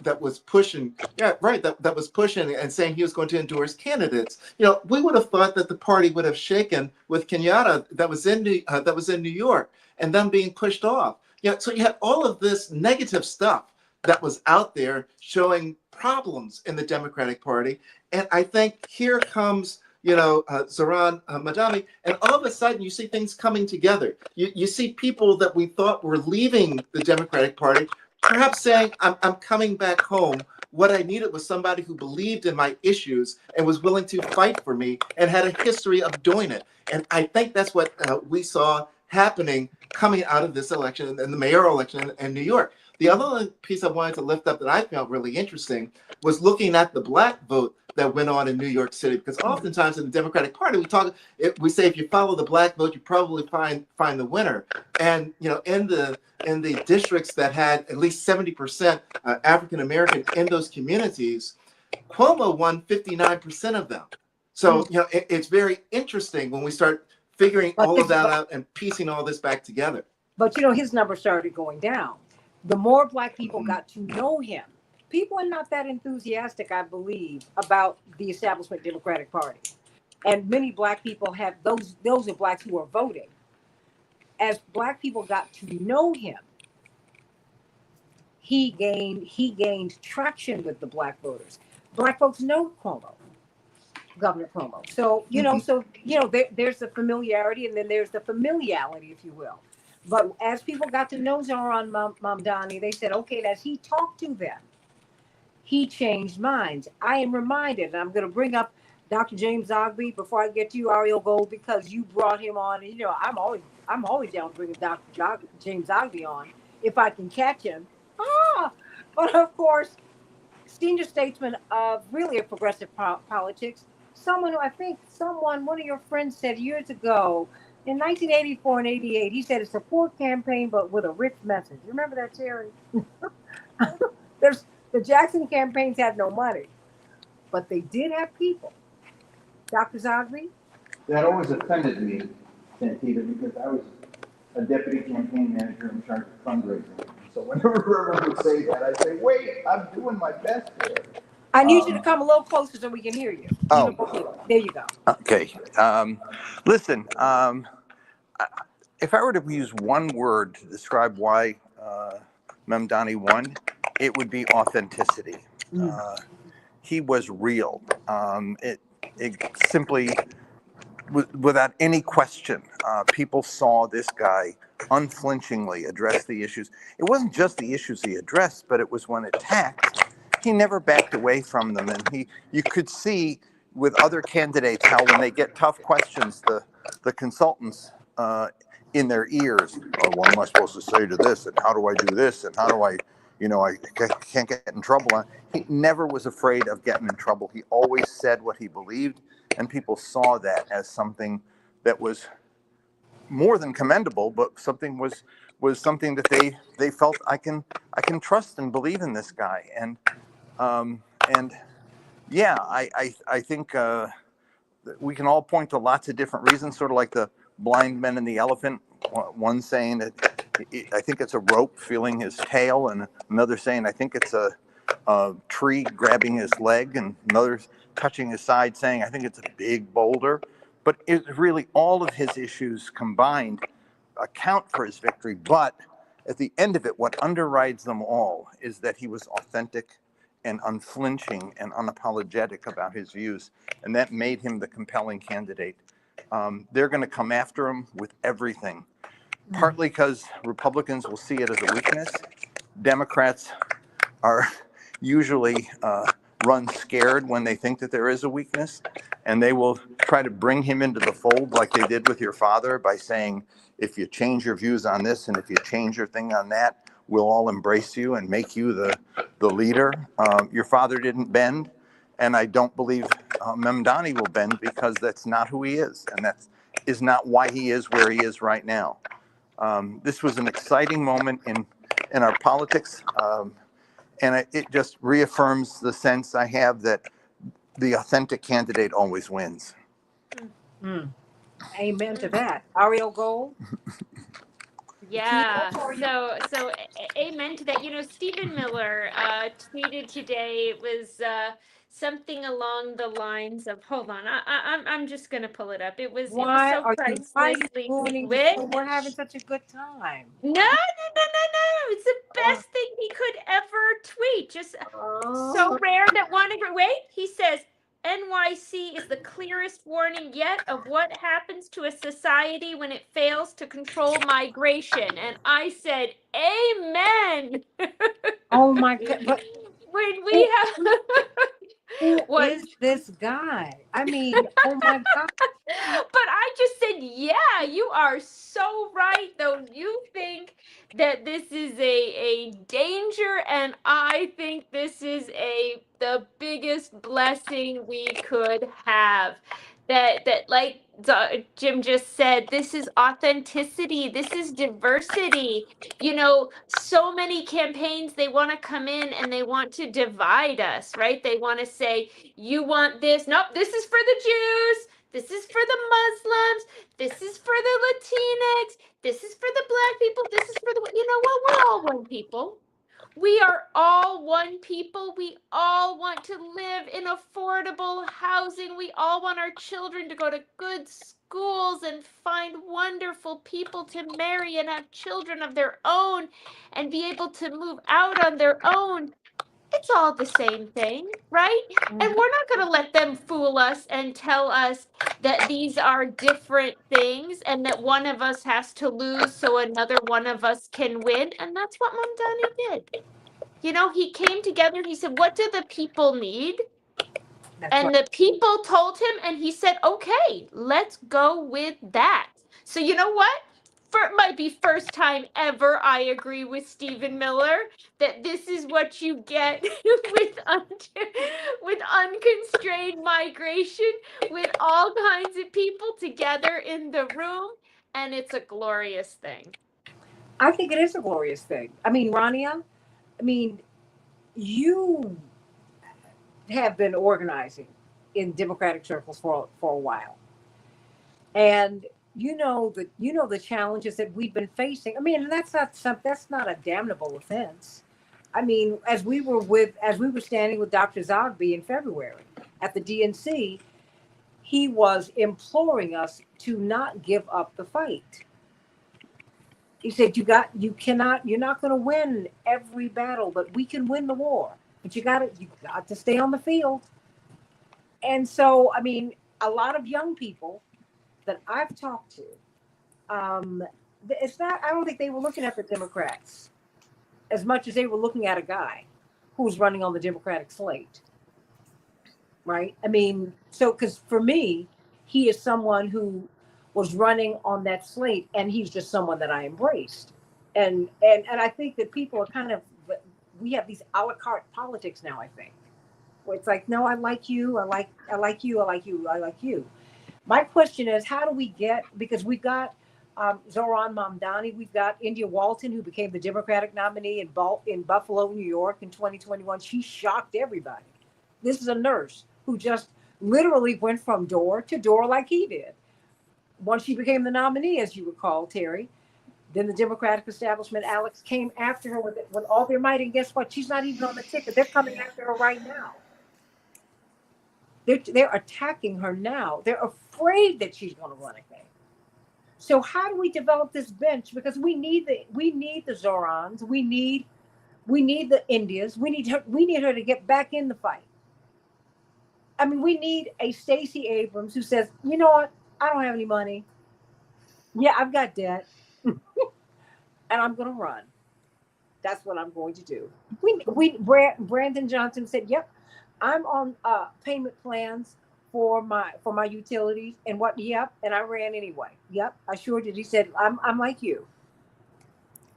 that was pushing, yeah, right, that was pushing and saying he was going to endorse candidates. We would have thought that the party would have shaken with Kenyatta that was in New York, and them being pushed off. So you had all of this negative stuff that was out there showing problems in the Democratic Party, and I think here comes Zoran Madani, and all of a sudden you see things coming together. You see people that we thought were leaving the Democratic Party, perhaps saying, I'm coming back home. What I needed was somebody who believed in my issues and was willing to fight for me and had a history of doing it. And I think that's what we saw happening coming out of this election and the mayoral election in New York. The other piece I wanted to lift up that I found really interesting was looking at the Black vote that went on in New York City, because oftentimes in the Democratic Party we say if you follow the Black vote, you probably find the winner. And in the districts that had at least 70% African American in those communities, Cuomo won 59% of them. So it's very interesting when we start figuring all of that out and piecing all this back together. But his numbers started going down. The more Black people got to know him, people are not that enthusiastic, I believe, about the establishment Democratic Party. And many Black people have, those are Blacks who are voting. As Black people got to know him, he gained traction with the Black voters. Black folks know Cuomo, Governor Cuomo. So, there's the familiarity, and then there's the familiarity, if you will. But as people got to know Zoran Mamdani, they said, okay, as he talked to them, he changed minds. I am reminded, and I'm going to bring up Dr. James Ogby before I get to you, Ariel Gold, because you brought him on. And, I'm always down to bring Dr. James Ogby on if I can catch him. But of course, senior statesman of really a progressive politics, someone who I think one of your friends said years ago, in 1984 and 88, he said it's a poor campaign, but with a rich message. You remember that, Terry? The Jackson campaigns had no money, but they did have people. Dr. Zogby? That always offended me, Santita, because I was a deputy campaign manager in charge of fundraising. So whenever Reverend would say that, I'd say, wait, I'm doing my best here. I need you to come a little closer so we can hear you. There you go. Okay. Listen, if I were to use one word to describe why Mamdani won, it would be authenticity. He was real. It simply, without any question, people saw this guy unflinchingly address the issues. It wasn't just the issues he addressed, but it was when attacked, he never backed away from them. And you could see with other candidates how when they get tough questions, the consultants in their ears, oh, what am I supposed to say to this? And how do I do this? And how do I, I can't get in trouble. He never was afraid of getting in trouble. He always said what he believed, and people saw that as something that was more than commendable, but something was something that they felt I can trust and believe in this guy. And yeah, I think we can all point to lots of different reasons, sort of like the blind men and the elephant. One saying that I think it's a rope feeling his tail, and another saying I think it's a tree grabbing his leg, and another touching his side saying I think it's a big boulder. But it's really all of his issues combined account for his victory. But at the end of it, what underrides them all is that he was authentic and unflinching and unapologetic about his views. And that made him the compelling candidate. They're going to come after him with everything, partly because Republicans will see it as a weakness. Democrats are usually run scared when they think that there is a weakness, and they will try to bring him into the fold like they did with your father by saying, if you change your views on this and if you change your thing on that, we'll all embrace you and make you the leader. Your father didn't bend, and I don't believe Mamdani will bend, because that's not who he is, and that is not why he is where he is right now. This was an exciting moment in our politics, and it just reaffirms the sense I have that the authentic candidate always wins. Amen to that. Ariel Gold? Yeah. So amen to that. You know, Stephen Miller tweeted today. It was something along the lines of, hold on, I'm just gonna pull it up. It was Why so are you pricelessly ruining the wit. show? We're having such a good time. No. It's the best thing he could ever tweet. Just so rare that one agree. Wait, he says NYC is the clearest warning yet of what happens to a society when it fails to control migration. And I said, Amen. Oh my God! But When we who, have who what? is this guy? I mean, oh my God! But I just said, yeah, you are so right, though. You think that this is a danger, and I think this is the biggest blessing we could have. That like Jim just said, this is authenticity, this is diversity. You know, so many campaigns, they want to come in and they want to divide us, right? They want to say, you want this, nope, this is for the Jews, this is for the Muslims, this is for the Latinx, this is for the Black people, this is for the, you know what, we're all one people. We are all one people. We all want to live in affordable housing. We all want our children to go to good schools and find wonderful people to marry and have children of their own and be able to move out on their own. It's all the same thing, right? And we're not going to let them fool us and tell us that these are different things and that one of us has to lose so another one of us can win. And that's what Mamdani did. You know, he came together and he said, what do the people need? That's And right. the people told him, and he said, okay, let's go with that. So you know what? It might be first time ever I agree with Stephen Miller that this is what you get with unconstrained migration, with all kinds of people together in the room, and it's a glorious thing. I think it is a glorious thing. I mean, Rania, I mean, you have been organizing in Democratic circles for a while, and you know the challenges that we've been facing. I mean, and that's not a damnable offense. I mean, as we were standing with Dr. Zogby in February at the DNC, he was imploring us to not give up the fight. He said, you're not going to win every battle, but we can win the war. But you got to stay on the field. And so, I mean, a lot of young people that I've talked to, it's not. I don't think they were looking at the Democrats as much as they were looking at a guy who's running on the Democratic slate, right? I mean, so because for me, he is someone who was running on that slate, and he's just someone that I embraced, and I think that people are kind of, we have these a la carte politics now. I think where it's like, no, I like you, I like you, I like you, I like you. My question is, how do we get, because we've got Zoran Mamdani, we've got India Walton, who became the Democratic nominee in Buffalo, New York in 2021. She shocked everybody. This is a nurse who just literally went from door to door like he did. Once she became the nominee, as you recall, Terry, then the Democratic establishment, Alex, came after her with all their might. And guess what? She's not even on the ticket. They're coming after her right now. They're attacking her now. They're afraid that she's going to run again. So how do we develop this bench? Because we need the Zorans, we need the Indias, we need her to get back in the fight. I mean, we need a Stacey Abrams who says, you know what, I don't have any money. Yeah, I've got debt, and I'm going to run. That's what I'm going to do. Brandon Johnson said, yep, I'm on payment plans for my utilities and what. Yep, and I ran anyway. Yep, I sure did. He said, I'm like you.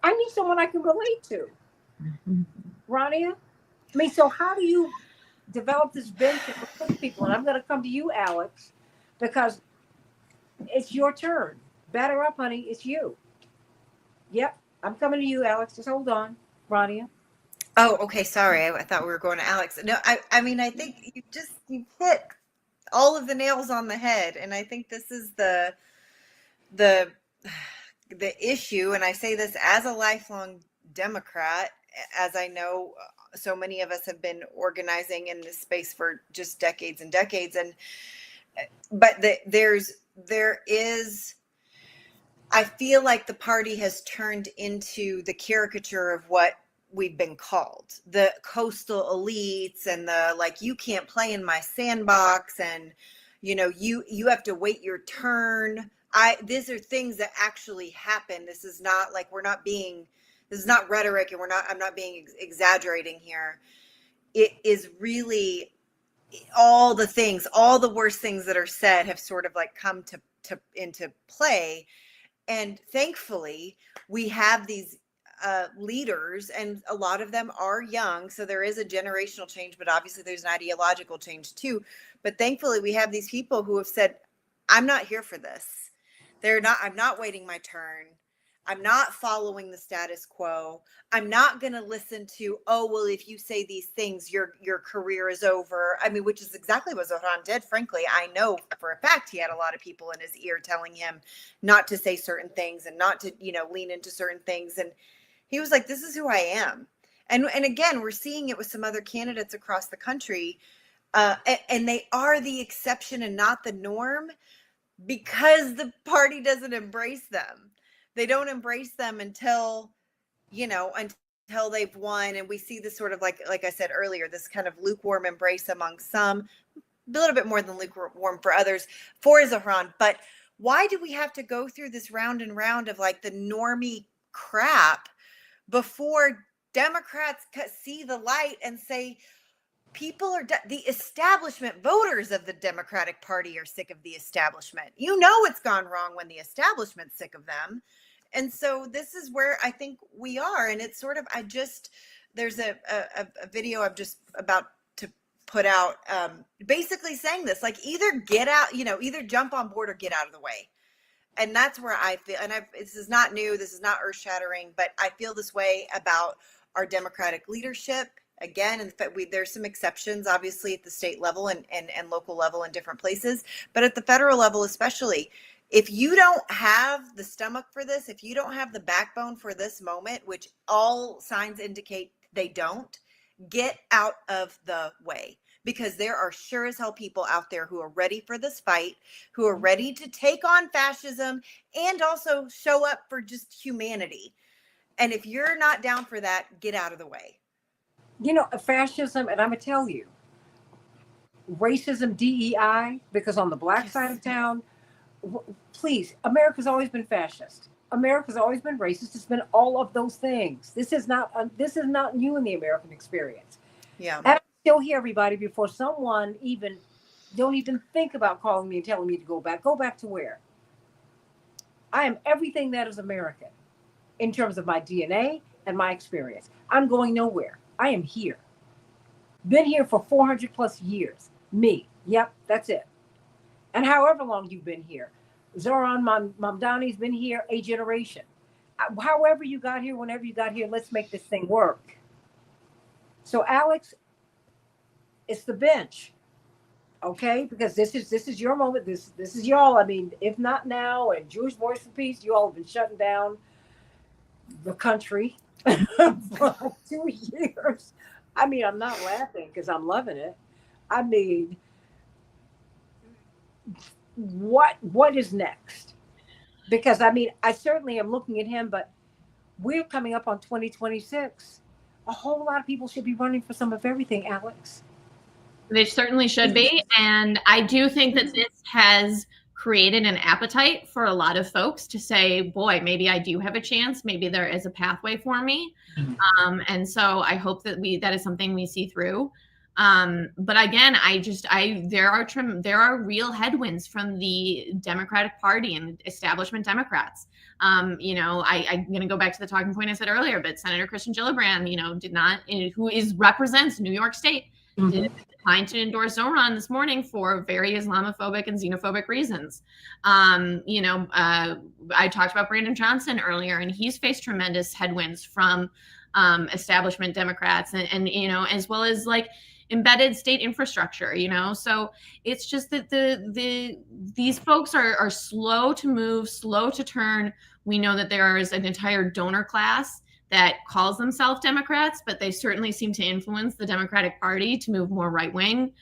I need someone I can relate to. Rania, I mean, so how do you develop this bench and recruit people? And I'm going to come to you, Alex, because it's your turn. Batter up, honey. It's you. Yep, I'm coming to you, Alex. Just hold on, Rania. Oh, okay. Sorry. I thought we were going to Alex. No, I mean, I think you hit all of the nails on the head. And I think this is the issue. And I say this as a lifelong Democrat, as I know so many of us have been organizing in this space for just decades and decades. But there is, I feel like the party has turned into the caricature of what we've been called, the coastal elites, and the like, you can't play in my sandbox, and you have to wait your turn. These are things that actually happen. This is not like, this is not rhetoric, and I'm not being exaggerating here. It is really all the worst things that are said have sort of like come to into play. And thankfully, we have these leaders, and a lot of them are young. So there is a generational change, but obviously there's an ideological change too. But thankfully, we have these people who have said, I'm not here for this. I'm not waiting my turn. I'm not following the status quo. I'm not going to listen to, oh, well, if you say these things, your career is over. I mean, which is exactly what Zohran did. Frankly, I know for a fact he had a lot of people in his ear telling him not to say certain things and not to, lean into certain things. And he was like, this is who I am. And again, we're seeing it with some other candidates across the country. And they are the exception and not the norm, because the party doesn't embrace them. They don't embrace them until they've won. And we see this sort of like I said earlier, this kind of lukewarm embrace among some, a little bit more than lukewarm for others, for Zohran. But why do we have to go through this round and round of like the normie crap before Democrats see the light and say, people are the establishment voters of the Democratic Party are sick of the establishment. It's gone wrong when the establishment's sick of them. And so this is where I think we are. And it's sort of, there's a video I'm just about to put out, basically saying this, like, either get out, either jump on board or get out of the way. And that's where I feel, and this is not new, this is not earth shattering, but I feel this way about our Democratic leadership. Again, in fact, there's some exceptions, obviously, at the state level and local level in different places, but at the federal level especially, if you don't have the stomach for this, if you don't have the backbone for this moment, which all signs indicate they don't, get out of the way. Because there are sure as hell people out there who are ready for this fight, who are ready to take on fascism and also show up for just humanity. And if you're not down for that, get out of the way. Fascism, and I'm going to tell you, racism, DEI, because on the black side of town, please, America's always been fascist. America's always been racist. It's been all of those things. This is not new in the American experience. Yeah. And I'm still here, everybody, before someone don't even think about calling me and telling me to go back. Go back to where? I am everything that is American in terms of my DNA and my experience. I'm going nowhere. I am here. Been here for 400 plus years. Me. Yep, that's it. And however long you've been here. Zohran Mamdani's been here a generation. However you got here, whenever you got here, let's make this thing work. So Alex, it's the bench. Okay? Because this is your moment. This is y'all. I mean, if not now, and Jewish Voice for Peace, you all have been shutting down the country for 2 years. I mean, I'm not laughing because I'm loving it. I mean, what is next? Because I mean, I certainly am looking at him, but we're coming up on 2026. A whole lot of people should be running for some of everything, Alex. They certainly should be. And I do think that this has created an appetite for a lot of folks to say, boy, maybe I do have a chance. Maybe there is a pathway for me. And so I hope that that is something we see through. But again, there are real headwinds from the Democratic Party and establishment Democrats. I'm going to go back to the talking point I said earlier, but Senator Christian Gillibrand, who represents New York State, declined to endorse Zohran this morning for very Islamophobic and xenophobic reasons. I talked about Brandon Johnson earlier, and he's faced tremendous headwinds from establishment Democrats and as well as like embedded state infrastructure, so it's just that these folks are slow to move, slow to turn. We know that there is an entire donor class that calls themselves Democrats, but they certainly seem to influence the Democratic Party to move more right wing.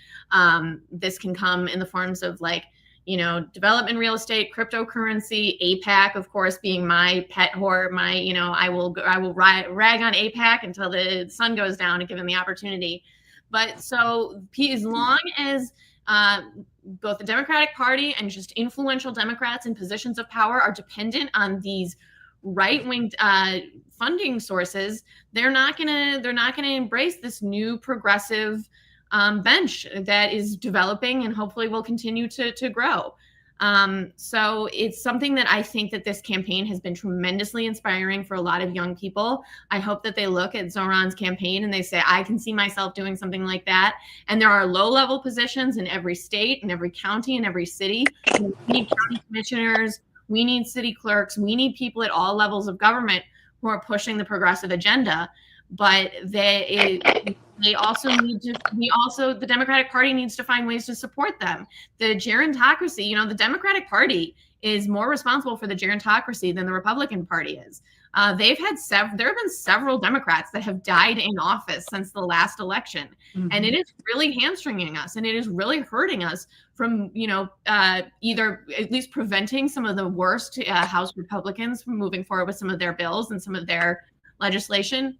This can come in the forms of like, you know, development real estate, cryptocurrency, APAC, of course, being my pet whore. My, you know, I will rag on APAC until the sun goes down and give them the opportunity. But so as long as both the Democratic Party and just influential Democrats in positions of power are dependent on these right-wing funding sources, they're not gonna embrace this new progressive bench that is developing and hopefully will continue to grow. So it's something that I think that this campaign has been tremendously inspiring for a lot of young people. I hope that they look at Zohran's campaign and they say, I can see myself doing something like that. And there are low-level positions in every state, in every county, in every city. We need county commissioners, we need city clerks, we need people at all levels of government who are pushing the progressive agenda. But they also need to, the Democratic Party needs to find ways to support them. The gerontocracy, you know, the Democratic Party is more responsible for the gerontocracy than the Republican Party is. There have been several Democrats that have died in office since the last election. Mm-hmm. And it is really hamstringing us, and it is really hurting us from, you know, either at least preventing some of the worst House Republicans from moving forward with some of their bills and some of their legislation,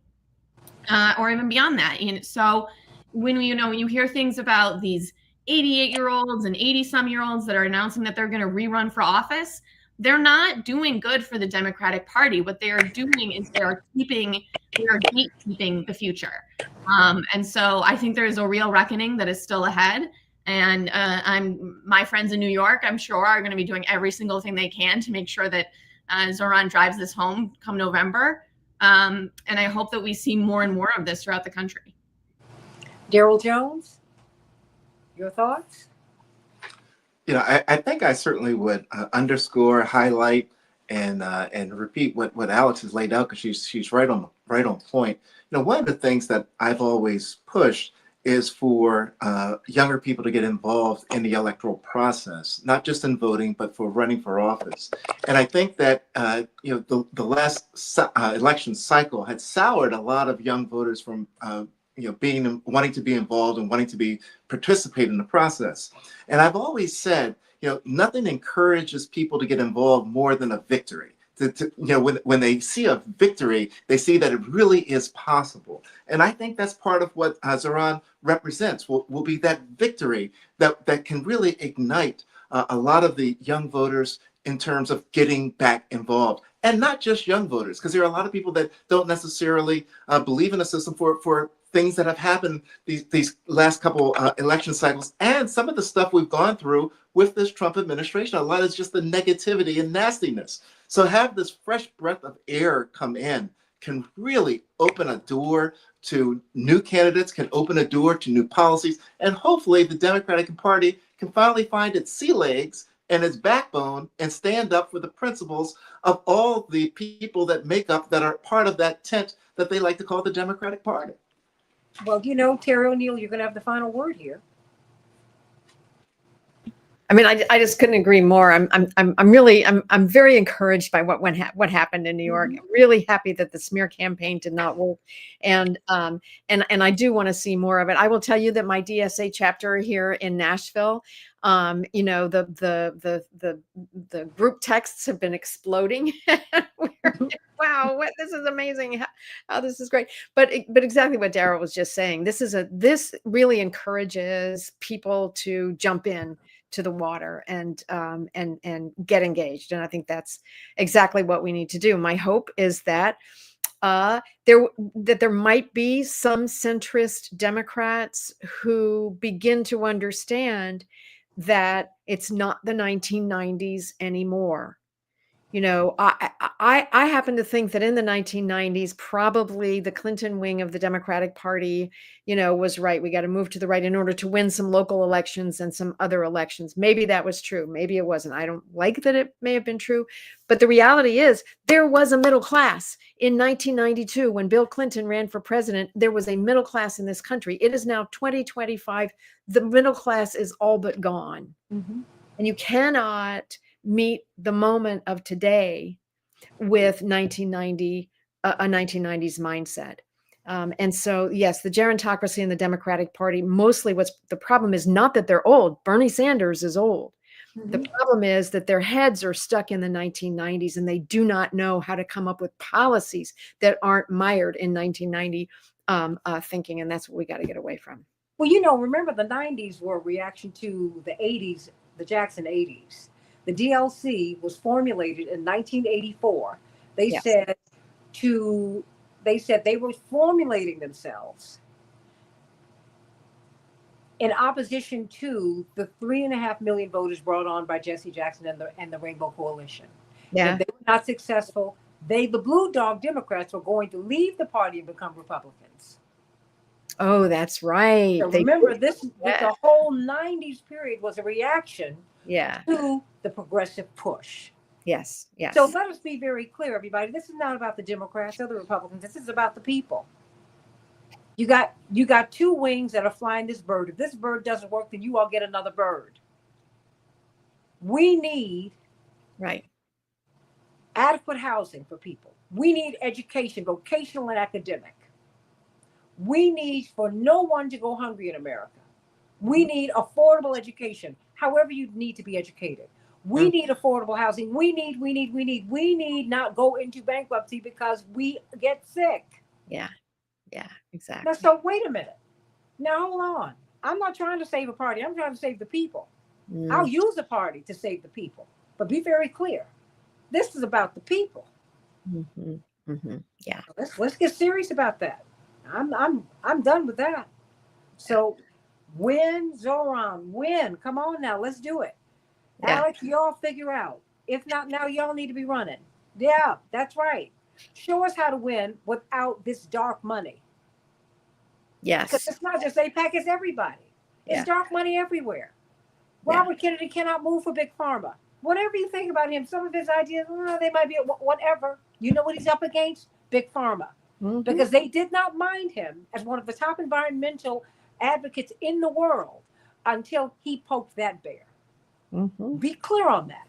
or even beyond that. And so when you hear things about these 88-year-olds and 80-some-year-olds that are announcing that they're going to rerun for office, they're not doing good for the Democratic Party. What they are doing is they are gatekeeping the future. And so I think there is a real reckoning that is still ahead. And my friends in New York, I'm sure, are going to be doing every single thing they can to make sure that Zohran drives this home come November. And I hope that we see more and more of this throughout the country. Daryl Jones, your thoughts? You know, I think I certainly would underscore, highlight, and repeat what Alex has laid out, because she's right on point. You know, one of the things that I've always pushed is for younger people to get involved in the electoral process, not just in voting, but for running for office. And I think that you know, the last election cycle had soured a lot of young voters from you know, wanting to be involved and wanting to participate in the process. And I've always said, you know, nothing encourages people to get involved more than a victory. You know, when they see a victory, they see that it really is possible. And I think that's part of what Zohran represents, will be that victory that can really ignite a lot of the young voters in terms of getting back involved. And not just young voters, because there are a lot of people that don't necessarily believe in the system for things that have happened these last couple election cycles, and some of the stuff we've gone through with this Trump administration. A lot is just the negativity and nastiness. So have this fresh breath of air come in can really open a door to new candidates, can open a door to new policies, and hopefully the Democratic Party can finally find its sea legs and its backbone and stand up for the principles of all the people that are part of that tent that they like to call the Democratic Party. Well, you know, Terry O'Neill, you're going to have the final word here. I mean, I just couldn't agree more. I'm very encouraged by what happened in New York. I'm really happy that the smear campaign did not work, and I do want to see more of it. I will tell you that my DSA chapter here in Nashville, you know, the group texts have been exploding. Wow, this is amazing! How this is great. But exactly what Daryl was just saying. This really encourages people to jump in to the water and get engaged. And I think that's exactly what we need to do. My hope is that there might be some centrist Democrats who begin to understand that it's not the 1990s anymore. You know, I happen to think that in the 1990s, probably the Clinton wing of the Democratic Party, you know, was right. We got to move to the right in order to win some local elections and some other elections. Maybe that was true. Maybe it wasn't. I don't like that it may have been true. But the reality is there was a middle class in 1992 when Bill Clinton ran for president. There was a middle class in this country. It is now 2025. The middle class is all but gone. Mm-hmm. And you cannot meet the moment of today with 1990 a 1990s mindset. And so, yes, the gerontocracy in the Democratic Party, mostly what's the problem is not that they're old. Bernie Sanders is old. The problem is that their heads are stuck in the 1990s and they do not know how to come up with policies that aren't mired in 1990 thinking. And that's what we got to get away from. Well, you know, remember the 90s were a reaction to the 80s, the Jackson 80s. The DLC was formulated in 1984. They Yes. said they were formulating themselves in opposition to the 3.5 million voters brought on by Jesse Jackson and the Rainbow Coalition. Yeah. If they were not successful, the blue dog Democrats were going to leave the party and become Republicans. Oh, that's right. So remember, the whole 90s period was a reaction to the progressive push. Yes. Yes. So let us be very clear, everybody. This is not about the Democrats or the Republicans. This is about the people. You got two wings that are flying this bird. If this bird doesn't work, then you all get another bird. We need adequate housing for people. We need education, vocational and academic. We need for no one to go hungry in America. We need affordable education, however you need to be educated. We need affordable housing. We need not go into bankruptcy because we get sick. Yeah, exactly. Now, so wait a minute. Now, hold on. I'm not trying to save a party. I'm trying to save the people. I'll use a party to save the people. But be very clear. This is about the people. Yeah. Let's get serious about that. I'm done with that. So win, Zoran, win. Come on now, let's do it. Yeah. Alex, y'all figure out. If not now, y'all need to be running. Yeah, that's right. Show us how to win without this dark money. Yes. Because it's not just AIPAC, it's everybody. It's dark money everywhere. Robert Kennedy cannot move for Big Pharma. Whatever you think about him, some of his ideas, they might be whatever. You know what he's up against? Big Pharma. Because they did not mind him as one of the top environmental advocates in the world until he poked that bear. Be clear on that.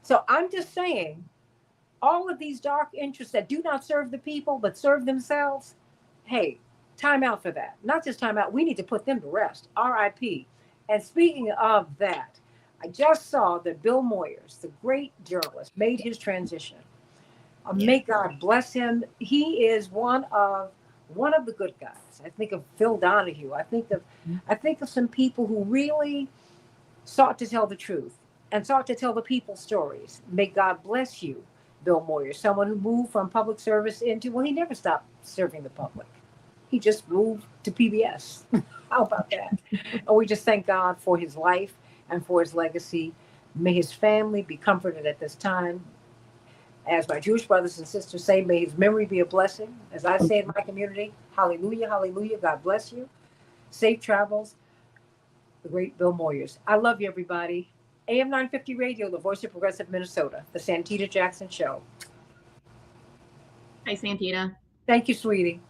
So I'm just saying, all of these dark interests that do not serve the people but serve themselves, hey, time out for that. Not just time out, we need to put them to rest. RIP. And speaking of that, I just saw that Bill Moyers, the great journalist, made his transition. May God bless him. He is one of the good guys. I think of Phil Donahue. I think of some people who really sought to tell the truth and sought to tell the people stories. May God bless you, Bill Moyers, someone who moved from public service into, well, he never stopped serving the public. He just moved to PBS. How about that? And we just thank God for his life and for his legacy. May his family be comforted at this time. As my Jewish brothers and sisters say, may his memory be a blessing. As I say in my community, hallelujah, hallelujah, God bless you. Safe travels, the great Bill Moyers. I love you, everybody. AM 950 Radio, the voice of progressive Minnesota, the Santita Jackson Show. Hi, Santita. Thank you, sweetie.